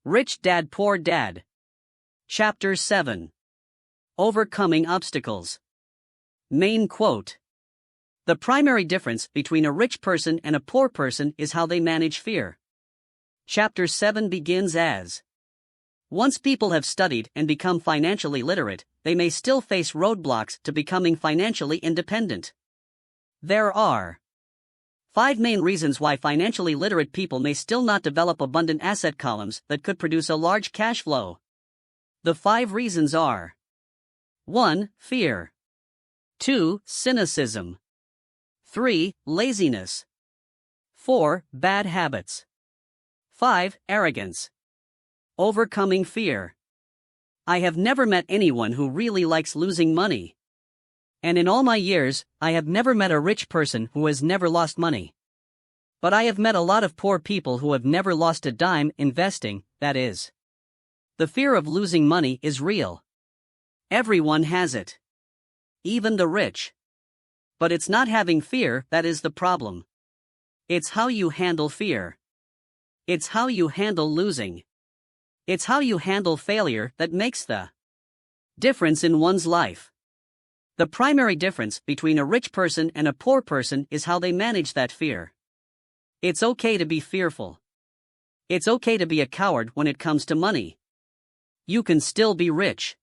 Rich Dad Poor Dad. Chapter 7. Overcoming Obstacles. Main quote. The primary difference between a rich person and a poor person is how they manage fear. Chapter 7 begins as: once people have studied and become financially literate, they may still face roadblocks to becoming financially independent. There are 5 main reasons why financially literate people may still not develop abundant asset columns that could produce a large cash flow. The 5 reasons are: 1. Fear. 2. Cynicism. 3. Laziness. 4. Bad habits. 5. Arrogance. Overcoming fear. I have never met anyone who really likes losing money. And in all my years, I have never met a rich person who has never lost money. But I have met a lot of poor people who have never lost a dime investing, that is. The fear of losing money is real. Everyone has it. Even the rich. But it's not having fear that is the problem. It's how you handle fear. It's how you handle losing. It's how you handle failure that makes the difference in one's life. The primary difference between a rich person and a poor person is how they manage that fear. It's okay to be fearful. It's okay to be a coward when it comes to money. You can still be rich.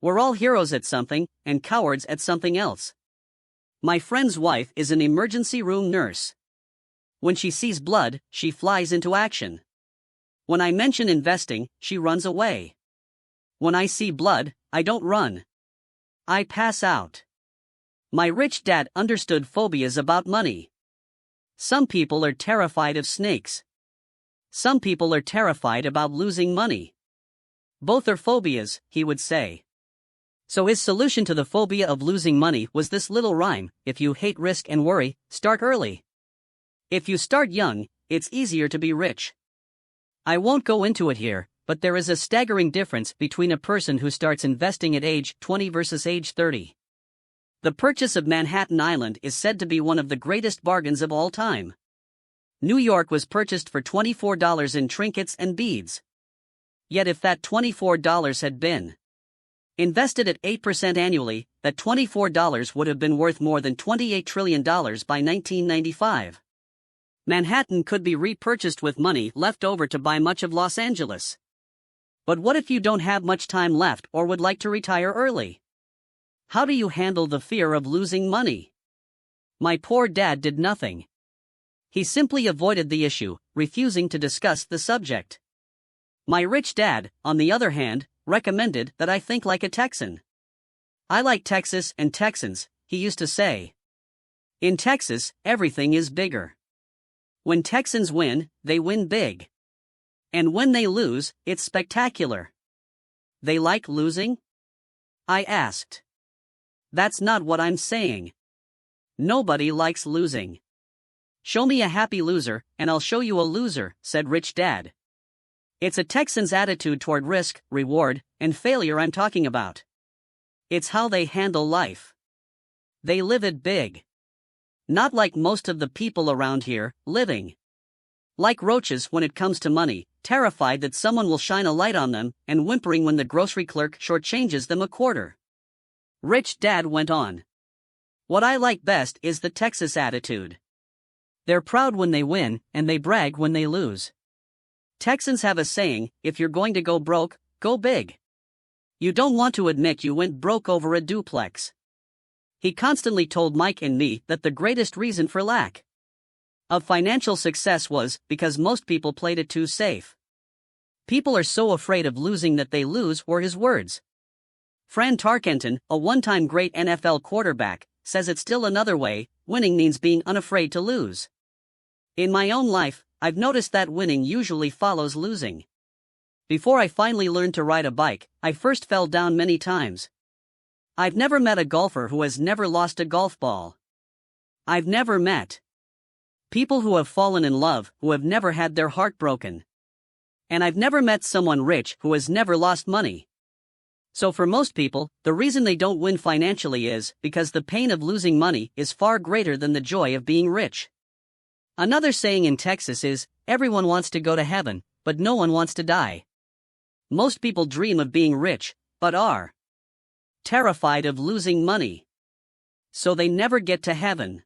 We're all heroes at something, and cowards at something else. My friend's wife is an emergency room nurse. When she sees blood, she flies into action. When I mention investing, she runs away. When I see blood, I don't run. I pass out. My rich dad understood phobias about money. Some people are terrified of snakes. Some people are terrified about losing money. Both are phobias, he would say. So his solution to the phobia of losing money was this little rhyme: if you hate risk and worry, start early. If you start young, it's easier to be rich. I won't go into it here, but there is a staggering difference between a person who starts investing at age 20 versus age 30. The purchase of Manhattan Island is said to be one of the greatest bargains of all time. New York was purchased for $24 in trinkets and beads. Yet if that $24 had been invested at 8% annually, that $24 would have been worth more than $28 trillion by 1995. Manhattan could be repurchased with money left over to buy much of Los Angeles. But what if you don't have much time left or would like to retire early? How do you handle the fear of losing money? My poor dad did nothing. He simply avoided the issue, refusing to discuss the subject. My rich dad, on the other hand, recommended that I think like a Texan. I like Texas and Texans, he used to say. In Texas, everything is bigger. When Texans win, they win big. And when they lose, it's spectacular. They like losing? I asked. That's not what I'm saying. Nobody likes losing. Show me a happy loser, and I'll show you a loser, said Rich Dad. It's a Texan's attitude toward risk, reward, and failure I'm talking about. It's how they handle life. They live it big. Not like most of the people around here, living like roaches when it comes to money, terrified that someone will shine a light on them, and whimpering when the grocery clerk shortchanges them a quarter. Rich Dad went on. What I like best is the Texas attitude. They're proud when they win, and they brag when they lose. Texans have a saying: if you're going to go broke, go big. You don't want to admit you went broke over a duplex. He constantly told Mike and me that the greatest reason for lack of financial success was because most people played it too safe. People are so afraid of losing that they lose, were his words. Fran Tarkenton, a one-time great NFL quarterback, says it's still another way: winning means being unafraid to lose. In my own life, I've noticed that winning usually follows losing. Before I finally learned to ride a bike, I first fell down many times. I've never met a golfer who has never lost a golf ball. I've never met people who have fallen in love who have never had their heart broken. And I've never met someone rich who has never lost money. So for most people, the reason they don't win financially is because the pain of losing money is far greater than the joy of being rich. Another saying in Texas is, everyone wants to go to heaven, but no one wants to die. Most people dream of being rich, but are terrified of losing money. So they never get to heaven.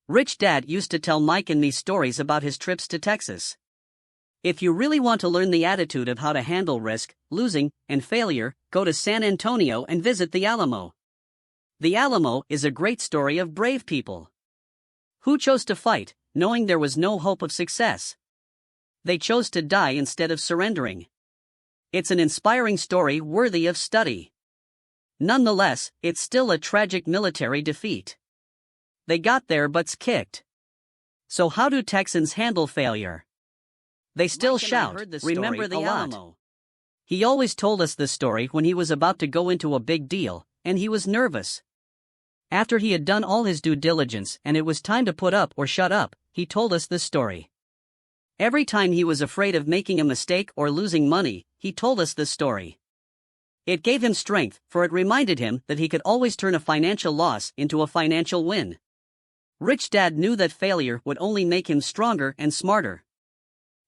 Rich Dad used to tell Mike and me stories about his trips to Texas. If you really want to learn the attitude of how to handle risk, losing, and failure, go to San Antonio and visit the Alamo. The Alamo is a great story of brave people who chose to fight, knowing there was no hope of success. They chose to die instead of surrendering. It's an inspiring story worthy of study. Nonetheless, it's still a tragic military defeat. They got their butts kicked. So how do Texans handle failure? They still shout, "Remember the Alamo." He always told us this story when he was about to go into a big deal, and he was nervous. After he had done all his due diligence and it was time to put up or shut up, he told us this story. Every time he was afraid of making a mistake or losing money, he told us this story. It gave him strength, for it reminded him that he could always turn a financial loss into a financial win. Rich Dad knew that failure would only make him stronger and smarter.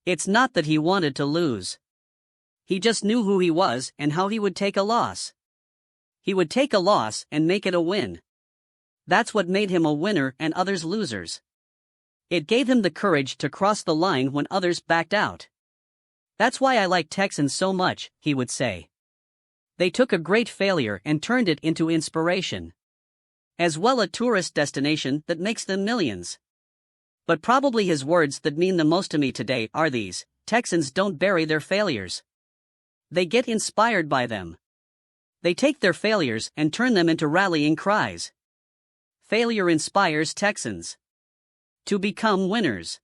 It's not that he wanted to lose. He just knew who he was and how he would take a loss. He would take a loss and make it a win. That's what made him a winner and others losers. It gave him the courage to cross the line when others backed out. That's why I like Texans so much, he would say. They took a great failure and turned it into inspiration. As well, a tourist destination that makes them millions. But probably his words that mean the most to me today are these: Texans don't bury their failures. They get inspired by them. They take their failures and turn them into rallying cries. Failure inspires Texans to become winners.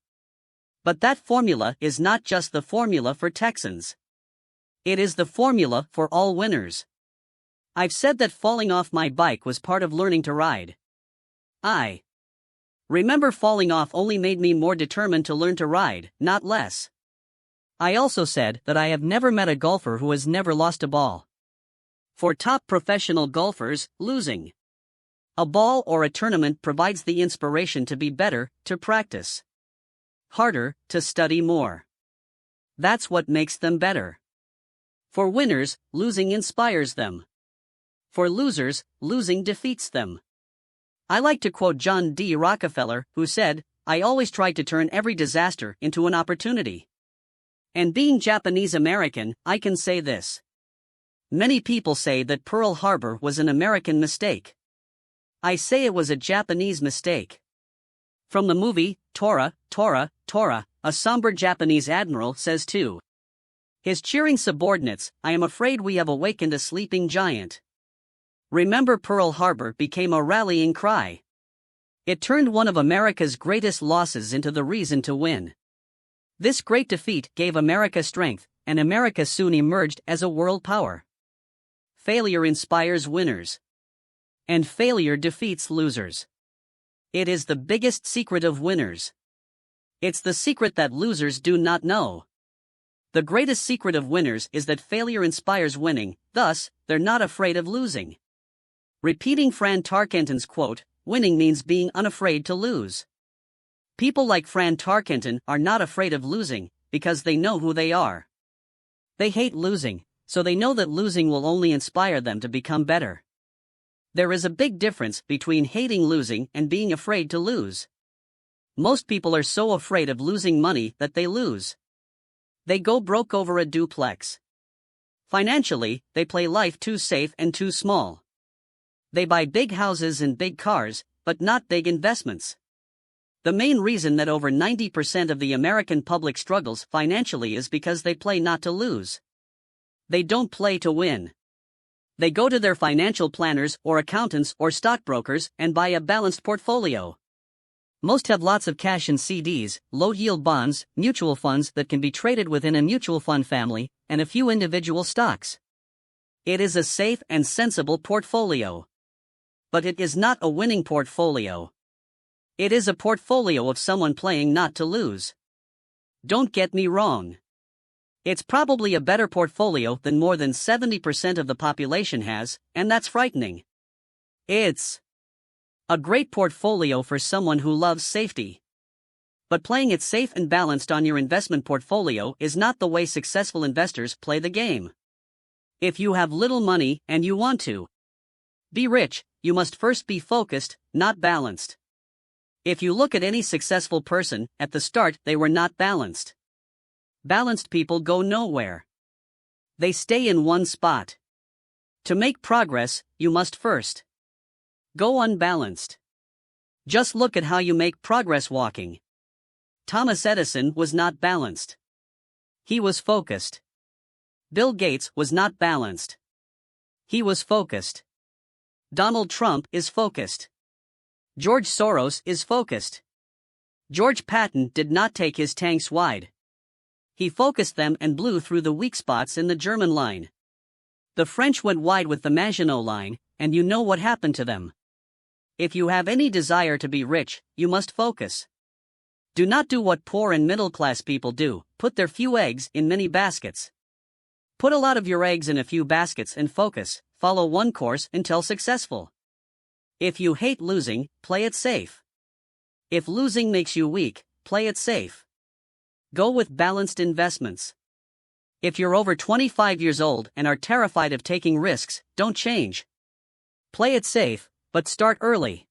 But that formula is not just the formula for Texans. It is the formula for all winners. I've said that falling off my bike was part of learning to ride. I remember falling off only made me more determined to learn to ride, not less. I also said that I have never met a golfer who has never lost a ball. For top professional golfers, losing a ball or a tournament provides the inspiration to be better, to practice harder, to study more. That's what makes them better. For winners, losing inspires them. For losers, losing defeats them. I like to quote John D. Rockefeller, who said, "I always try to turn every disaster into an opportunity." And being Japanese American, I can say this. Many people say that Pearl Harbor was an American mistake. I say it was a Japanese mistake. From the movie, Tora, Tora, Tora, a somber Japanese admiral says to his cheering subordinates, "I am afraid we have awakened a sleeping giant." Remember, Pearl Harbor became a rallying cry. It turned one of America's greatest losses into the reason to win. This great defeat gave America strength, and America soon emerged as a world power. Failure inspires winners. And failure defeats losers. It is the biggest secret of winners. It's the secret that losers do not know. The greatest secret of winners is that failure inspires winning, thus, they're not afraid of losing. Repeating Fran Tarkenton's quote, "Winning means being unafraid to lose." People like Fran Tarkenton are not afraid of losing, because they know who they are. They hate losing, so they know that losing will only inspire them to become better. There is a big difference between hating losing and being afraid to lose. Most people are so afraid of losing money that they lose. They go broke over a duplex. Financially, they play life too safe and too small. They buy big houses and big cars, but not big investments. The main reason that over 90% of the American public struggles financially is because they play not to lose. They don't play to win. They go to their financial planners or accountants or stockbrokers and buy a balanced portfolio. Most have lots of cash in CDs, low-yield bonds, mutual funds that can be traded within a mutual fund family, and a few individual stocks. It is a safe and sensible portfolio. But it is not a winning portfolio. It is a portfolio of someone playing not to lose. Don't get me wrong. It's probably a better portfolio than more than 70% of the population has, and that's frightening. It's a great portfolio for someone who loves safety. But playing it safe and balanced on your investment portfolio is not the way successful investors play the game. If you have little money and you want to be rich, you must first be focused, not balanced. If you look at any successful person, at the start they were not balanced. Balanced people go nowhere. They stay in one spot. To make progress, you must first go unbalanced. Just look at how you make progress walking. Thomas Edison was not balanced. He was focused. Bill Gates was not balanced. He was focused. Donald Trump is focused. George Soros is focused. George Patton did not take his tanks wide. He focused them and blew through the weak spots in the German line. The French went wide with the Maginot Line, and you know what happened to them. If you have any desire to be rich, you must focus. Do not do what poor and middle-class people do, put their few eggs in many baskets. Put a lot of your eggs in a few baskets and focus, follow one course until successful. If you hate losing, play it safe. If losing makes you weak, play it safe. Go with balanced investments. If you're over 25 years old and are terrified of taking risks, don't change. Play it safe, but start early.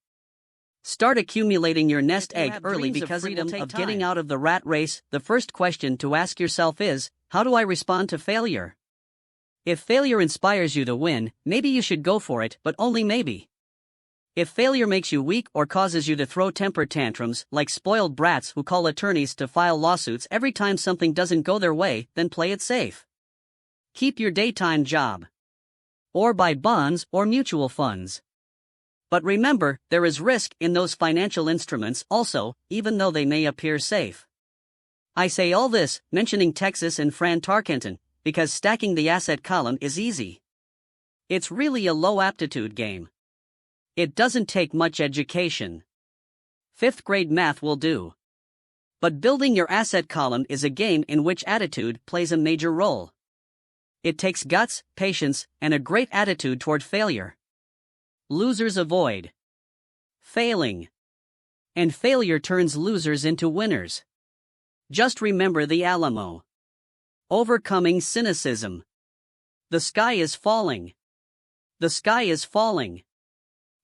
Start accumulating your nest egg early because it will take time. Getting out of the rat race, the first question to ask yourself is, how do I respond to failure? If failure inspires you to win, maybe you should go for it, but only maybe. If failure makes you weak or causes you to throw temper tantrums like spoiled brats who call attorneys to file lawsuits every time something doesn't go their way, then play it safe. Keep your daytime job. Or buy bonds or mutual funds. But remember, there is risk in those financial instruments also, even though they may appear safe. I say all this, mentioning Texas and Fran Tarkenton, because stacking the asset column is easy. It's really a low-aptitude game. It doesn't take much education. 5th grade math will do. But building your asset column is a game in which attitude plays a major role. It takes guts, patience, and a great attitude toward failure. Losers avoid failing. And failure turns losers into winners. Just remember the Alamo. Overcoming cynicism. The sky is falling. The sky is falling.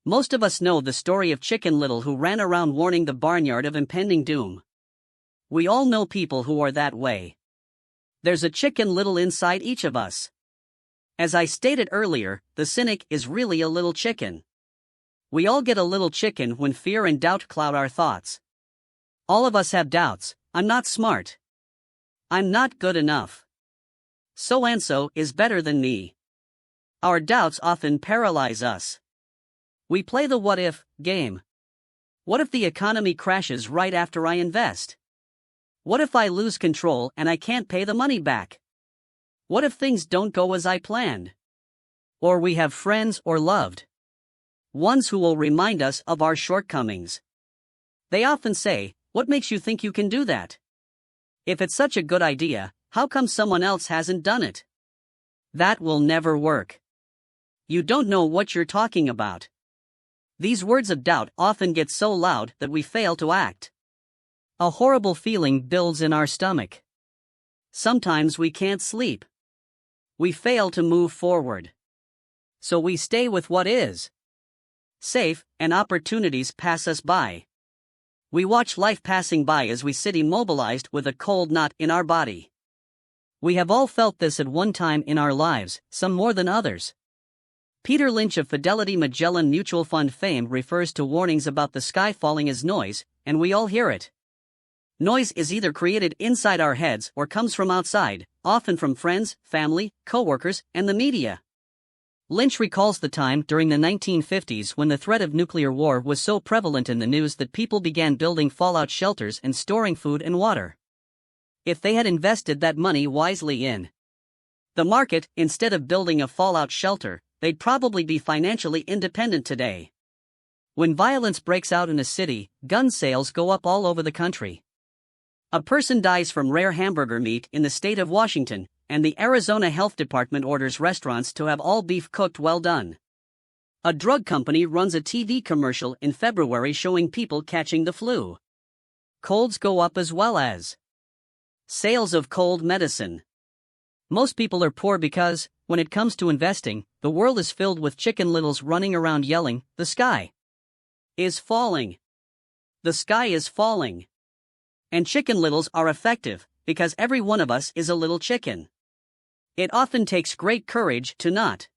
Most of us know the story of Chicken Little who ran around warning the barnyard of impending doom. We all know people who are that way. There's a Chicken Little inside each of us. As I stated earlier, the cynic is really a little chicken. We all get a little chicken when fear and doubt cloud our thoughts. All of us have doubts. I'm not smart. I'm not good enough. So-and-so is better than me. Our doubts often paralyze us. We play the what-if game. What if the economy crashes right after I invest? What if I lose control and I can't pay the money back? What if things don't go as I planned? Or we have friends or loved ones who will remind us of our shortcomings. They often say, "What makes you think you can do that? If it's such a good idea, how come someone else hasn't done it?" That will never work. You don't know what you're talking about. These words of doubt often get so loud that we fail to act. A horrible feeling builds in our stomach. Sometimes we can't sleep. We fail to move forward. So we stay with what is safe, and opportunities pass us by. We watch life passing by as we sit immobilized with a cold knot in our body. We have all felt this at one time in our lives, some more than others. Peter Lynch of Fidelity Magellan Mutual Fund fame refers to warnings about the sky falling as noise, and we all hear it. Noise is either created inside our heads or comes from outside, often from friends, family, coworkers, and the media. Lynch recalls the time during the 1950s when the threat of nuclear war was so prevalent in the news that people began building fallout shelters and storing food and water. If they had invested that money wisely in the market, instead of building a fallout shelter, they'd probably be financially independent today. When violence breaks out in a city, gun sales go up all over the country. A person dies from rare hamburger meat in the state of Washington, and the Arizona Health Department orders restaurants to have all beef cooked well done. A drug company runs a TV commercial in February showing people catching the flu. Colds go up as well as sales of cold medicine. Most people are poor because, when it comes to investing, the world is filled with chicken littles running around yelling, "The sky is falling. The sky is falling." And chicken littles are effective, because every one of us is a little chicken. It often takes great courage to not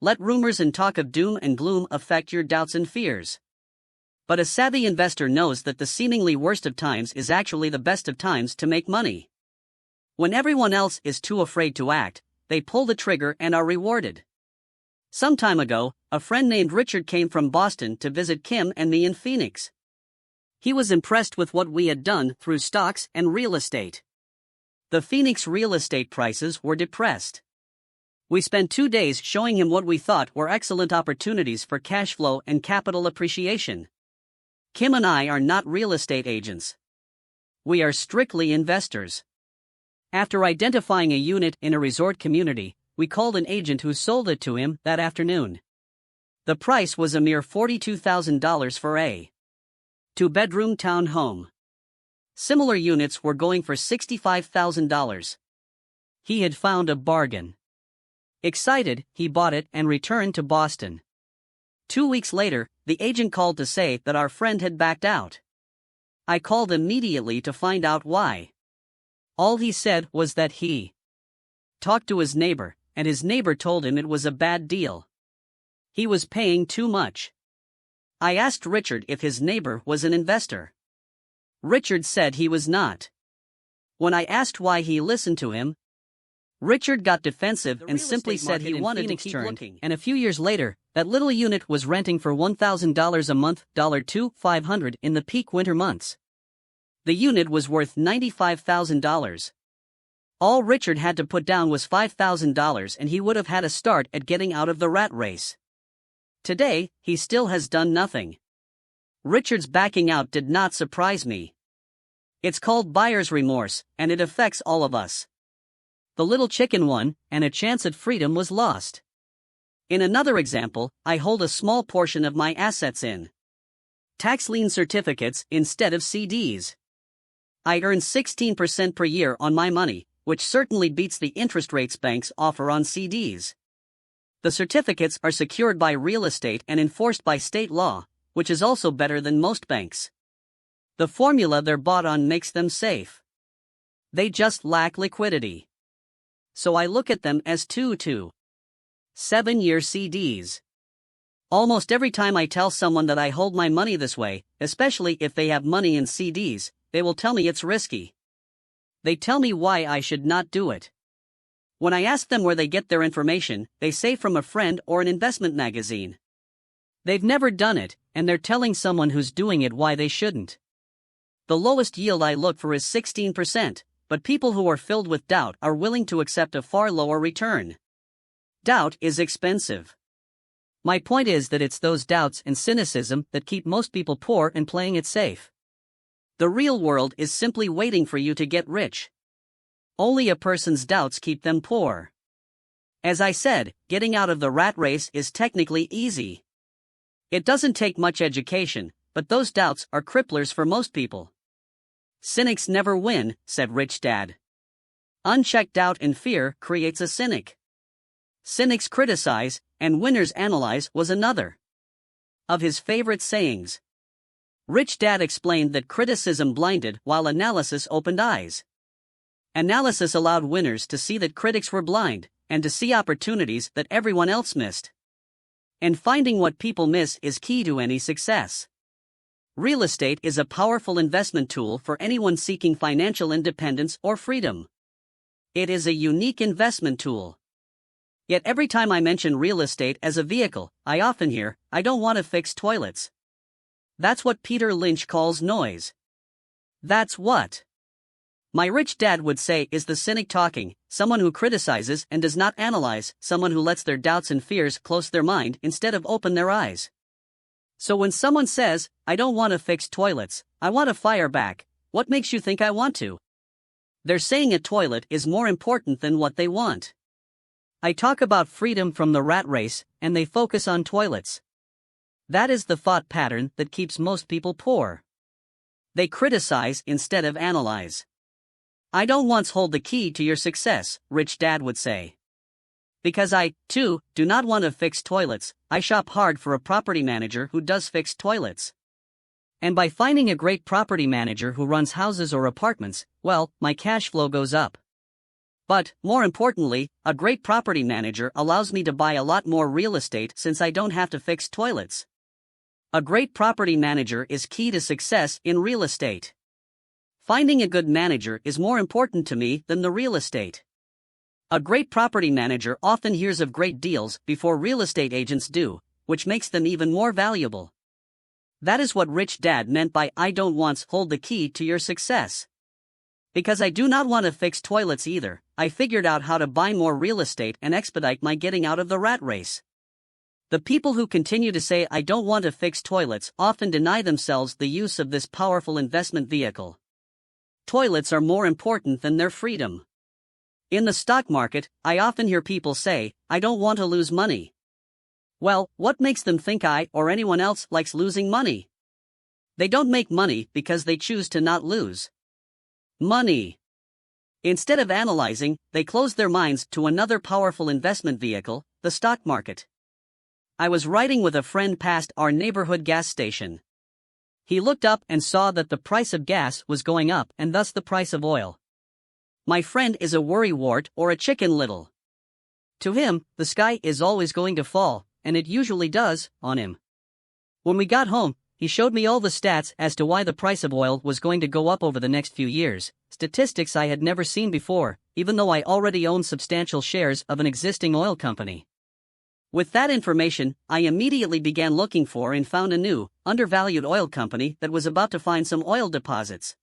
let rumors and talk of doom and gloom affect your doubts and fears. But a savvy investor knows that the seemingly worst of times is actually the best of times to make money. When everyone else is too afraid to act, they pull the trigger and are rewarded. Some time ago, a friend named Richard came from Boston to visit Kim and me in Phoenix. He was impressed with what we had done through stocks and real estate. The Phoenix real estate prices were depressed. We spent 2 days showing him what we thought were excellent opportunities for cash flow and capital appreciation. Kim and I are not real estate agents. We are strictly investors. After identifying a unit in a resort community, we called an agent who sold it to him that afternoon. The price was a mere $42,000 for a 2-bedroom townhome. Similar units were going for $65,000. He had found a bargain. Excited, he bought it and returned to Boston. 2 weeks later, the agent called to say that our friend had backed out. I called immediately to find out why. All he said was that he talked to his neighbor, and his neighbor told him it was a bad deal. He was paying too much. I asked Richard if his neighbor was an investor. Richard said he was not. When I asked why he listened to him, Richard got defensive and simply said he wanted to keep looking. And a few years later, that little unit was renting for $1,000 a month, $500 in the peak winter months. The unit was worth $95,000. All Richard had to put down was $5,000 and he would have had a start at getting out of the rat race. Today, he still has done nothing. Richard's backing out did not surprise me. It's called buyer's remorse, and it affects all of us. The little chicken won, and a chance at freedom was lost. In another example, I hold a small portion of my assets in tax lien certificates instead of CDs. I earn 16% per year on my money, which certainly beats the interest rates banks offer on CDs. The certificates are secured by real estate and enforced by state law, which is also better than most banks. The formula they're bought on makes them safe. They just lack liquidity. So I look at them as 2 to 7-year CDs. Almost every time I tell someone that I hold my money this way, especially if they have money in CDs, they will tell me it's risky. They tell me why I should not do it. When I ask them where they get their information, they say from a friend or an investment magazine. They've never done it, and they're telling someone who's doing it why they shouldn't. The lowest yield I look for is 16%, but people who are filled with doubt are willing to accept a far lower return. Doubt is expensive. My point is that it's those doubts and cynicism that keep most people poor and playing it safe. The real world is simply waiting for you to get rich. Only a person's doubts keep them poor. As I said, getting out of the rat race is technically easy. It doesn't take much education, but those doubts are cripplers for most people. Cynics never win, said Rich Dad. Unchecked doubt and fear creates a cynic. Cynics criticize, and winners analyze was another of his favorite sayings. Rich Dad explained that criticism blinded while analysis opened eyes. Analysis allowed winners to see that critics were blind, and to see opportunities that everyone else missed. And finding what people miss is key to any success. Real estate is a powerful investment tool for anyone seeking financial independence or freedom. It is a unique investment tool. Yet every time I mention real estate as a vehicle, I often hear, "I don't want to fix toilets." That's what Peter Lynch calls noise. That's what my rich dad would say is the cynic talking, someone who criticizes and does not analyze, someone who lets their doubts and fears close their mind instead of open their eyes. So when someone says, "I don't want to fix toilets, I want to fire back," what makes you think I want to? They're saying a toilet is more important than what they want. I talk about freedom from the rat race, and they focus on toilets. That is the thought pattern that keeps most people poor. They criticize instead of analyze. I don't once hold the key to your success, Rich Dad would say. Because I, too, do not want to fix toilets, I shop hard for a property manager who does fix toilets. And by finding a great property manager who runs houses or apartments, well, my cash flow goes up. But, more importantly, a great property manager allows me to buy a lot more real estate since I don't have to fix toilets. A great property manager is key to success in real estate. Finding a good manager is more important to me than the real estate. A great property manager often hears of great deals before real estate agents do, which makes them even more valuable. That is what Rich Dad meant by I don't once hold the key to your success. Because I do not want to fix toilets either, I figured out how to buy more real estate and expedite my getting out of the rat race. The people who continue to say I don't want to fix toilets often deny themselves the use of this powerful investment vehicle. Toilets are more important than their freedom. In the stock market, I often hear people say, I don't want to lose money. Well, what makes them think I or anyone else likes losing money? They don't make money because they choose to not lose money. Instead of analyzing, they close their minds to another powerful investment vehicle, the stock market. I was riding with a friend past our neighborhood gas station. He looked up and saw that the price of gas was going up and thus the price of oil. My friend is a worrywart or a chicken little. To him, the sky is always going to fall, and it usually does, on him. When we got home, he showed me all the stats as to why the price of oil was going to go up over the next few years, statistics I had never seen before, even though I already owned substantial shares of an existing oil company. With that information, I immediately began looking for and found a new, undervalued oil company that was about to find some oil deposits.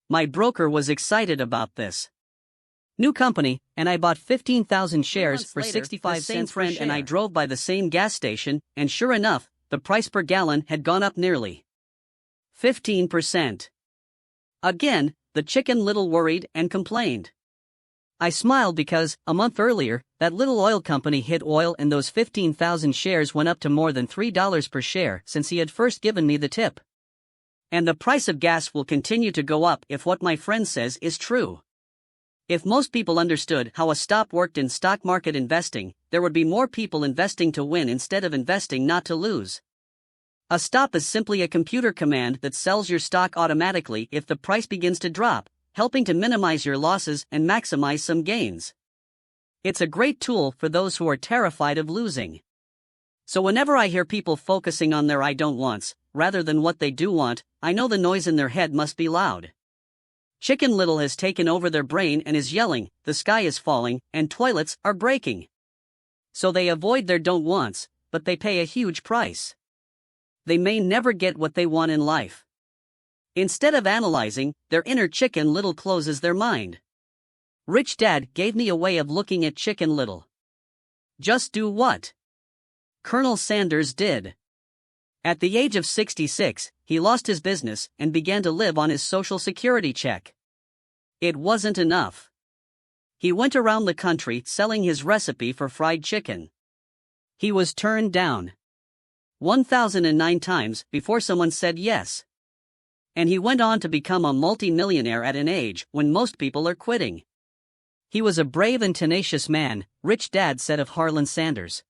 My broker was excited about this new company, and I bought 15,000 shares for 65 cents per share. And I drove by the same gas station, and sure enough, the price per gallon had gone up nearly 15%. Again, the chicken little worried and complained. I smiled because, a month earlier, that little oil company hit oil and those 15,000 shares went up to more than $3 per share since he had first given me the tip. And the price of gas will continue to go up if what my friend says is true. If most people understood how a stop worked in stock market investing, there would be more people investing to win instead of investing not to lose. A stop is simply a computer command that sells your stock automatically if the price begins to drop, helping to minimize your losses and maximize some gains. It's a great tool for those who are terrified of losing. So whenever I hear people focusing on their I don't wants, rather than what they do want, I know the noise in their head must be loud. Chicken Little has taken over their brain and is yelling, the sky is falling, and toilets are breaking. So they avoid their don't wants, but they pay a huge price. They may never get what they want in life. Instead of analyzing, their inner Chicken Little closes their mind. Rich Dad gave me a way of looking at Chicken Little. Just do what Colonel Sanders did. At the age of 66, he lost his business and began to live on his Social Security check. It wasn't enough. He went around the country selling his recipe for fried chicken. He was turned down 1,009 times before someone said yes. And he went on to become a multi-millionaire at an age when most people are quitting. He was a brave and tenacious man, Rich Dad said of Harlan Sanders.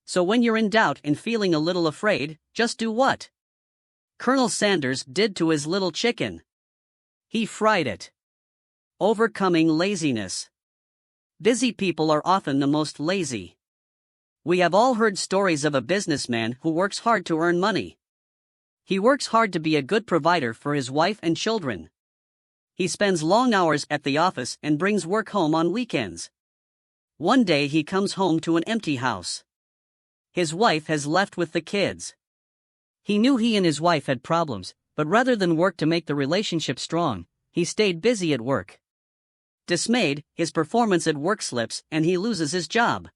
So when you're in doubt and feeling a little afraid, just do what Colonel Sanders did to his little chicken. He fried it. Overcoming laziness. Busy people are often the most lazy. We have all heard stories of a businessman who works hard to earn money. He works hard to be a good provider for his wife and children. He spends long hours at the office and brings work home on weekends. One day he comes home to an empty house. His wife has left with the kids. He knew he and his wife had problems, but rather than work to make the relationship strong, he stayed busy at work. Dismayed, his performance at work slips and he loses his job.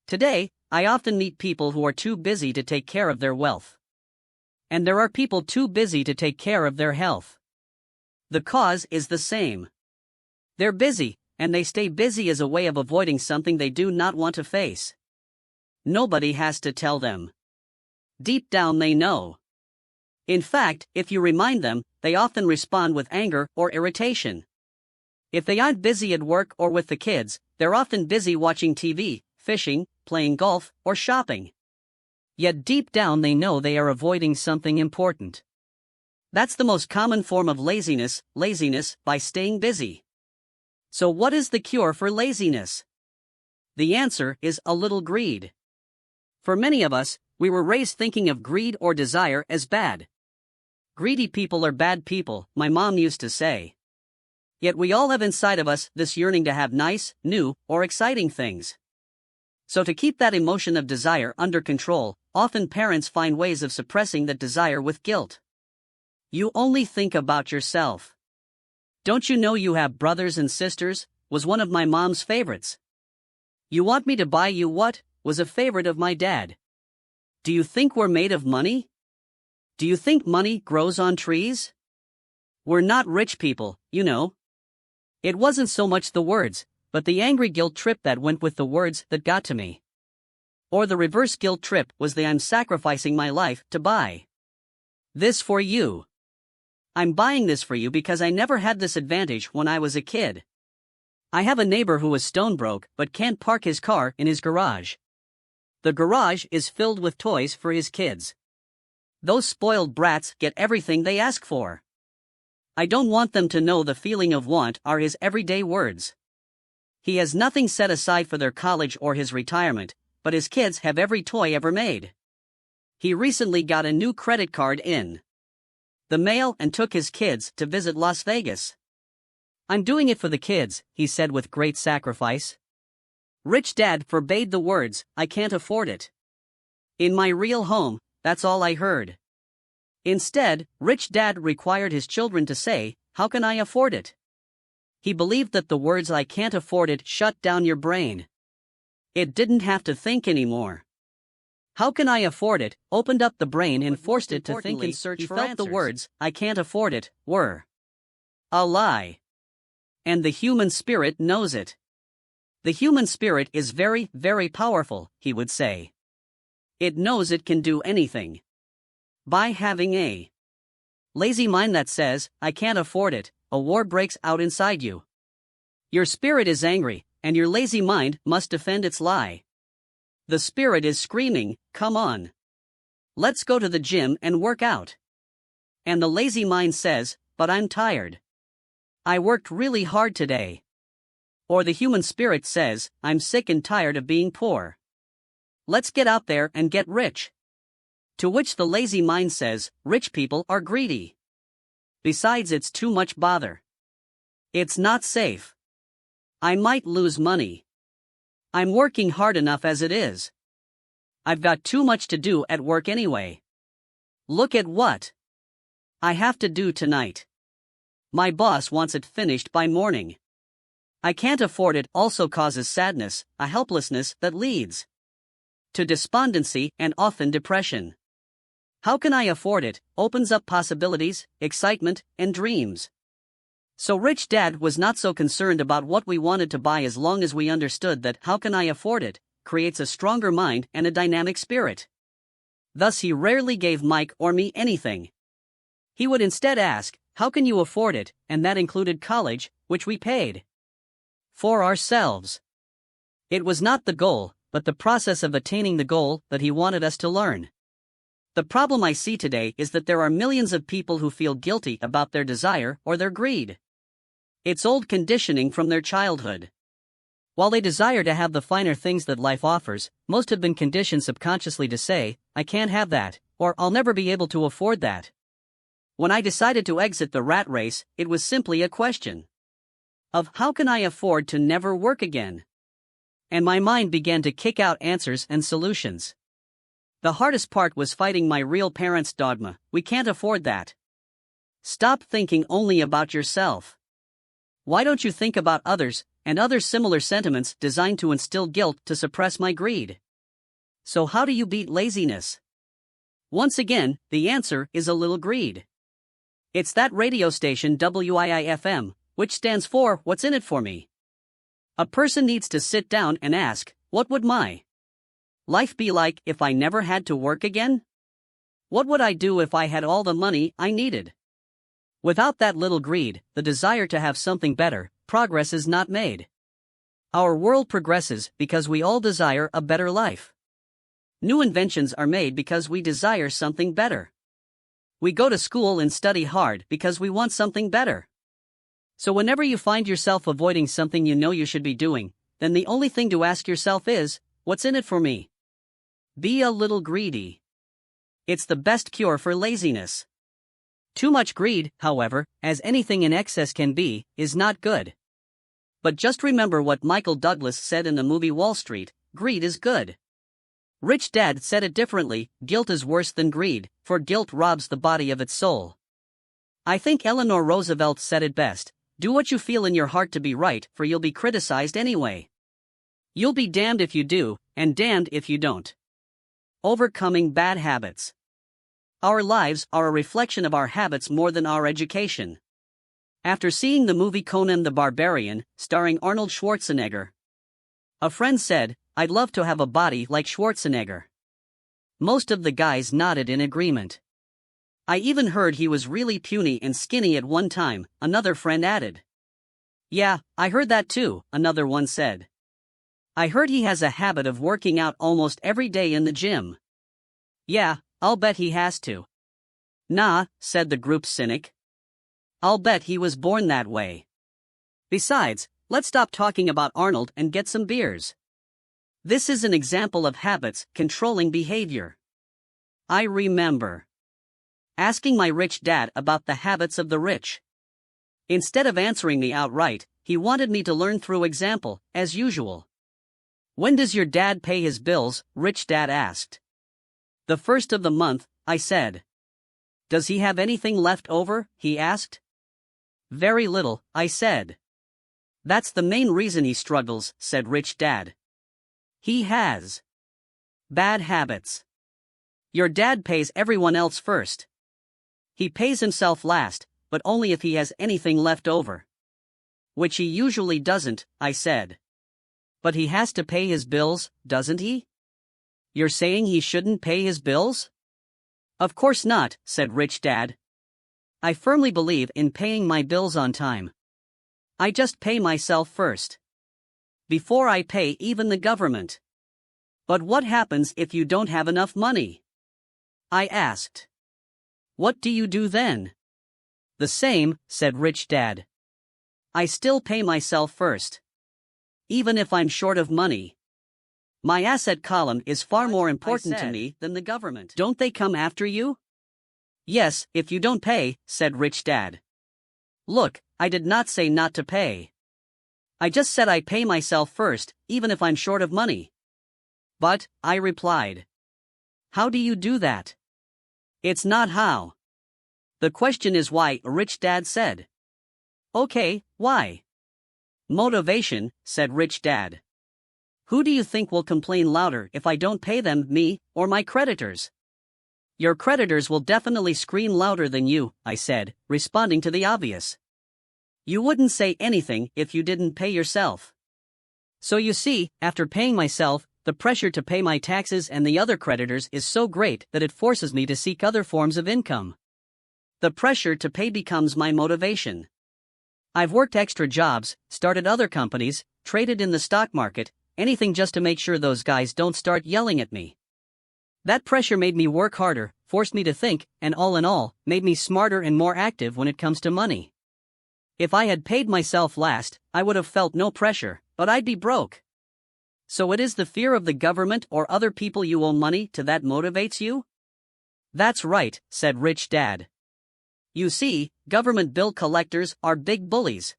Today, I often meet people who are too busy to take care of their wealth. And there are people too busy to take care of their health. The cause is the same. They're busy, and they stay busy as a way of avoiding something they do not want to face. Nobody has to tell them. Deep down they know. In fact, if you remind them, they often respond with anger or irritation. If they aren't busy at work or with the kids, they're often busy watching TV, fishing, playing golf, or shopping. Yet deep down they know they are avoiding something important. That's the most common form of laziness by staying busy. So what is the cure for laziness? The answer is a little greed. For many of us, we were raised thinking of greed or desire as bad. Greedy people are bad people, my mom used to say. Yet we all have inside of us this yearning to have nice, new, or exciting things. So to keep that emotion of desire under control, often parents find ways of suppressing that desire with guilt. You only think about yourself. Don't you know you have brothers and sisters? Was one of my mom's favorites. You want me to buy you what? Was a favorite of my dad. Do you think we're made of money? Do you think money grows on trees? We're not rich people, you know. It wasn't so much the words, but the angry guilt trip that went with the words that got to me. Or the reverse guilt trip was the I'm sacrificing my life to buy this for you. I'm buying this for you because I never had this advantage when I was a kid. I have a neighbor who is stone broke but can't park his car in his garage. The garage is filled with toys for his kids. Those spoiled brats get everything they ask for. I don't want them to know the feeling of want are his everyday words. He has nothing set aside for their college or his retirement, but his kids have every toy ever made. He recently got a new credit card in the mail and took his kids to visit Las Vegas. I'm doing it for the kids, he said with great sacrifice. Rich Dad forbade the words, I can't afford it. In my real home, that's all I heard. Instead, Rich Dad required his children to say, how can I afford it? He believed that the words I can't afford it shut down your brain. It didn't have to think anymore. How can I afford it opened up the brain and forced it to think and search for answers. He felt the words, I can't afford it, were a lie. And the human spirit knows it. The human spirit is very, very powerful, he would say. It knows it can do anything. By having a lazy mind that says, I can't afford it, a war breaks out inside you. Your spirit is angry, and your lazy mind must defend its lie. The spirit is screaming, come on. Let's go to the gym and work out. And the lazy mind says, but I'm tired. I worked really hard today. Or the human spirit says, I'm sick and tired of being poor. Let's get out there and get rich. To which the lazy mind says, rich people are greedy. Besides, it's too much bother. It's not safe. I might lose money. I'm working hard enough as it is. I've got too much to do at work anyway. Look at what I have to do tonight. My boss wants it finished by morning. I can't afford it also causes sadness, a helplessness that leads to despondency and often depression. How can I afford it opens up possibilities, excitement, and dreams. So Rich Dad was not so concerned about what we wanted to buy as long as we understood that how can I afford it creates a stronger mind and a dynamic spirit. Thus he rarely gave Mike or me anything. He would instead ask, how can you afford it, and that included college, which we paid for ourselves. It was not the goal, but the process of attaining the goal that he wanted us to learn. The problem I see today is that there are millions of people who feel guilty about their desire or their greed. It's old conditioning from their childhood. While they desire to have the finer things that life offers, most have been conditioned subconsciously to say, I can't have that, or I'll never be able to afford that. When I decided to exit the rat race, it was simply a question of how can I afford to never work again? And my mind began to kick out answers and solutions. The hardest part was fighting my real parents' dogma, we can't afford that. Stop thinking only about yourself. Why don't you think about others, and other similar sentiments designed to instill guilt to suppress my greed? So how do you beat laziness? Once again, the answer is a little greed. It's that radio station WIIFM, which stands for What's in it for me? A person needs to sit down and ask, what would my life be like if I never had to work again? What would I do if I had all the money I needed? Without that little greed, the desire to have something better, progress is not made. Our world progresses because we all desire a better life. New inventions are made because we desire something better. We go to school and study hard because we want something better. So whenever you find yourself avoiding something you know you should be doing, then the only thing to ask yourself is, what's in it for me? Be a little greedy. It's the best cure for laziness. Too much greed, however, as anything in excess can be, is not good. But just remember what Michael Douglas said in the movie Wall Street: greed is good. Rich Dad said it differently: guilt is worse than greed, for guilt robs the body of its soul. I think Eleanor Roosevelt said it best: do what you feel in your heart to be right, for you'll be criticized anyway. You'll be damned if you do, and damned if you don't. Overcoming bad habits. Our lives are a reflection of our habits more than our education. After seeing the movie Conan the Barbarian, starring Arnold Schwarzenegger, a friend said, "I'd love to have a body like Schwarzenegger." Most of the guys nodded in agreement. "I even heard he was really puny and skinny at one time," another friend added. "Yeah, I heard that too," another one said. "I heard he has a habit of working out almost every day in the gym." "Yeah, I'll bet he has to." "Nah," said the group's cynic. "I'll bet he was born that way. Besides, let's stop talking about Arnold and get some beers." This is an example of habits controlling behavior. I remember asking my rich dad about the habits of the rich. Instead of answering me outright, he wanted me to learn through example, as usual. "When does your dad pay his bills?" Rich Dad asked. "The first of the month," I said. "Does he have anything left over?" he asked. "Very little," I said. "That's the main reason he struggles," said Rich Dad. "He has bad habits. Your dad pays everyone else first. He pays himself last, but only if he has anything left over." "Which he usually doesn't," I said. "But he has to pay his bills, doesn't he?" "You're saying he shouldn't pay his bills?" "Of course not," said Rich Dad. "I firmly believe in paying my bills on time. I just pay myself first, before I pay even the government." "But what happens if you don't have enough money?" I asked. "What do you do then?" "The same," said Rich Dad. "I still pay myself first, even if I'm short of money. My asset column is far more important to me than the government." "Don't they come after you?" "Yes, if you don't pay," said Rich Dad. "Look, I did not say not to pay. I just said I pay myself first, even if I'm short of money." "But," I replied, "how do you do that?" "It's not how. The question is why," Rich Dad said. "Okay, why?" "Motivation," said Rich Dad. "Who do you think will complain louder if I don't pay them, me or my creditors?" "Your creditors will definitely scream louder than you," I said, responding to the obvious. "You wouldn't say anything if you didn't pay yourself." So you see, after paying myself, the pressure to pay my taxes and the other creditors is so great that it forces me to seek other forms of income. The pressure to pay becomes my motivation. I've worked extra jobs, started other companies, traded in the stock market, anything just to make sure those guys don't start yelling at me. That pressure made me work harder, forced me to think, and all in all, made me smarter and more active when it comes to money. If I had paid myself last, I would have felt no pressure, but I'd be broke. So it is the fear of the government or other people you owe money to that motivates you? That's right, said Rich Dad. You see, government bill collectors are big bullies.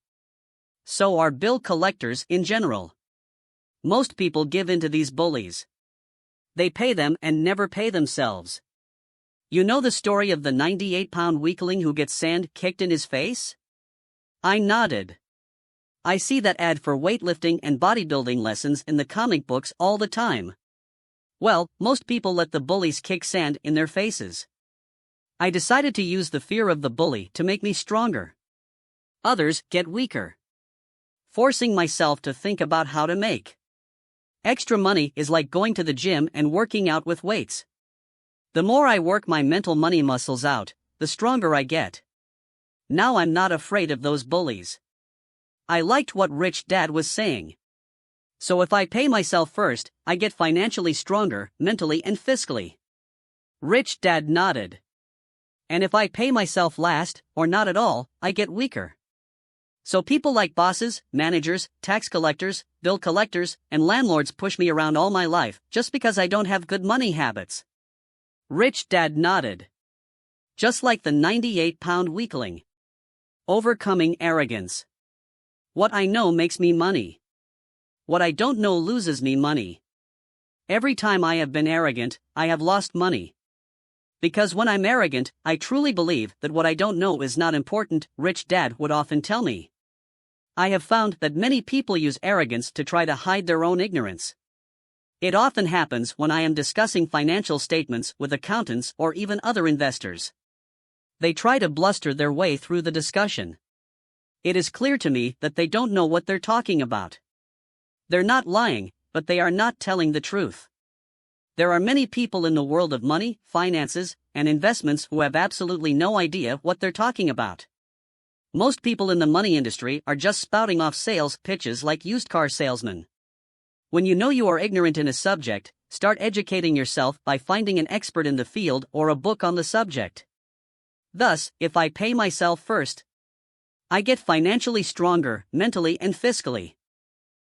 So are bill collectors in general. Most people give in to these bullies. They pay them and never pay themselves. You know the story of the 98-pound weakling who gets sand kicked in his face? I nodded. I see that ad for weightlifting and bodybuilding lessons in the comic books all the time. Well, most people let the bullies kick sand in their faces. I decided to use the fear of the bully to make me stronger. Others get weaker. Forcing myself to think about how to make extra money is like going to the gym and working out with weights. The more I work my mental money muscles out, the stronger I get. Now I'm not afraid of those bullies. I liked what Rich Dad was saying. So if I pay myself first, I get financially stronger, mentally and fiscally. Rich Dad nodded. And if I pay myself last, or not at all, I get weaker. So people like bosses, managers, tax collectors, bill collectors, and landlords push me around all my life just because I don't have good money habits. Rich Dad nodded. Just like the 98-pound weakling. Overcoming arrogance. What I know makes me money. What I don't know loses me money. Every time I have been arrogant, I have lost money. Because when I'm arrogant, I truly believe that what I don't know is not important, Rich Dad would often tell me. I have found that many people use arrogance to try to hide their own ignorance. It often happens when I am discussing financial statements with accountants or even other investors. They try to bluster their way through the discussion. It is clear to me that they don't know what they're talking about. They're not lying, but they are not telling the truth. There are many people in the world of money, finances, and investments who have absolutely no idea what they're talking about. Most people in the money industry are just spouting off sales pitches like used car salesmen. When you know you are ignorant in a subject, start educating yourself by finding an expert in the field or a book on the subject. Thus, if I pay myself first, I get financially stronger, mentally and fiscally.